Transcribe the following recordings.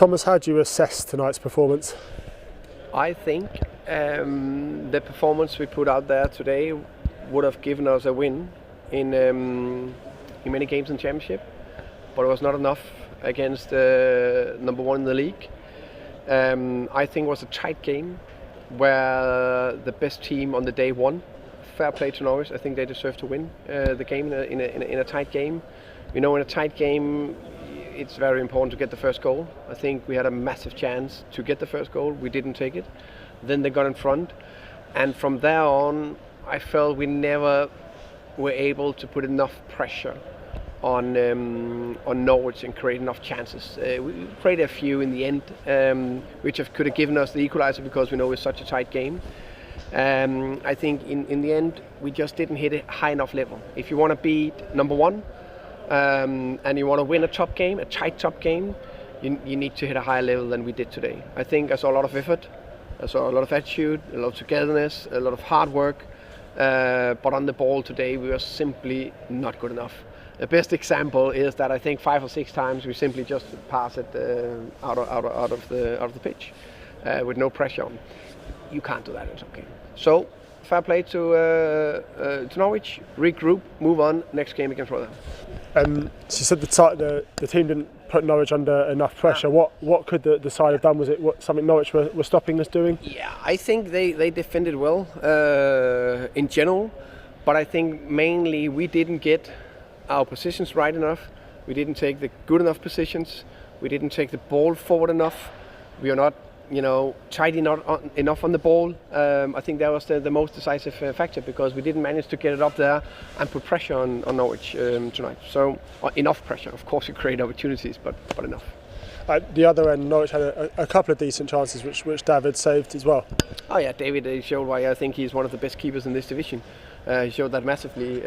Thomas, how do you assess tonight's performance? I think the performance we put out there today would have given us a win in many games in Championship, but it was not enough against number one in the league. I think it was a tight game where the best team on the day won. Fair play to Norwich. I think they deserve to win the game in a tight game. You know, in a tight game, it's very important to get the first goal. I think we had a massive chance to get the first goal. We didn't take it. Then they got in front, and from there on, I felt we never were able to put enough pressure on Norwich and create enough chances. We created a few in the end, which could have given us the equaliser because we know it's such a tight game. I think in the end we just didn't hit a high enough level. If you want to beat number one and you want to win a top game, a tight top game, you need to hit a higher level than we did today. I think I saw a lot of effort, I saw a lot of attitude, a lot of togetherness, a lot of hard work, but on the ball today we were simply not good enough. The best example is that I think 5 or 6 times we simply just pass it out of the pitch with no pressure on. You can't do that in some game. So fair play to Norwich. Regroup, move on. Next game against Rotherham. So you said the team didn't put Norwich under enough pressure. What could the side have done? Was it something Norwich were stopping us doing? Yeah, I think they defended well in general, but I think mainly we didn't get our positions right enough. We didn't take the good enough positions. We didn't take the ball forward enough. We are not, tidy enough on the ball. I think that was the most decisive factor, because we didn't manage to get it up there and put pressure on Norwich tonight. So enough pressure. Of course, you create opportunities, but enough. At the other end, Norwich had a couple of decent chances, which David saved as well. Oh yeah, David showed why I think he's one of the best keepers in this division. He showed that massively.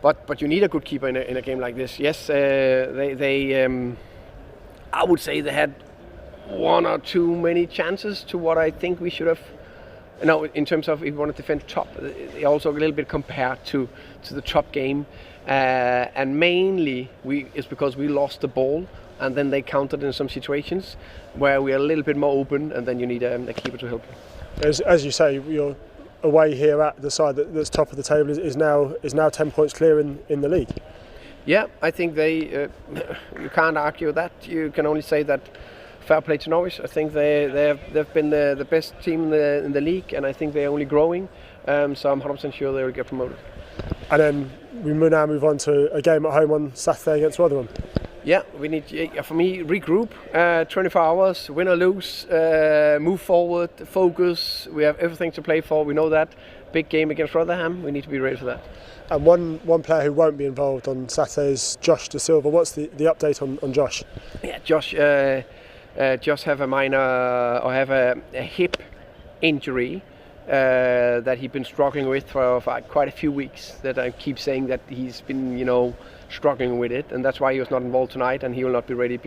But you need a good keeper in a game like this. Yes, I would say they had 1 or 2 many chances to what I think we should have. In terms of if we want to defend top, they also a little bit compared to the top game, and mainly it's because we lost the ball, and then they countered in some situations where we are a little bit more open, and then you need a keeper to help you. As you say, you're away here at the side that's top of the table is now 10 points clear in the league. Yeah, I think you can't argue that. You can only say that fair play to Norwich. I think they've been the best team in the league, and I think they're only growing. So I'm 100% sure they will get promoted. And then we now move on to a game at home on Saturday against Rotherham. Yeah, we need, for me, regroup, 24 hours, win or lose, move forward, focus. We have everything to play for, we know that. Big game against Rotherham, we need to be ready for that. And one player who won't be involved on Saturday is Josh De Silva. What's the update on Josh? Yeah, Josh have a hip injury that he's been struggling with for quite a few weeks. That I keep saying that he's been, struggling with it, and that's why he was not involved tonight, and he will not be ready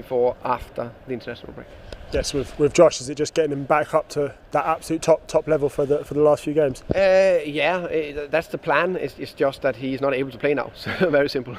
after the international break. Yes, with Josh, is it just getting him back up to that absolute top level for the last few games? Yeah, that's the plan. It's just that he's not able to play now. So very simple.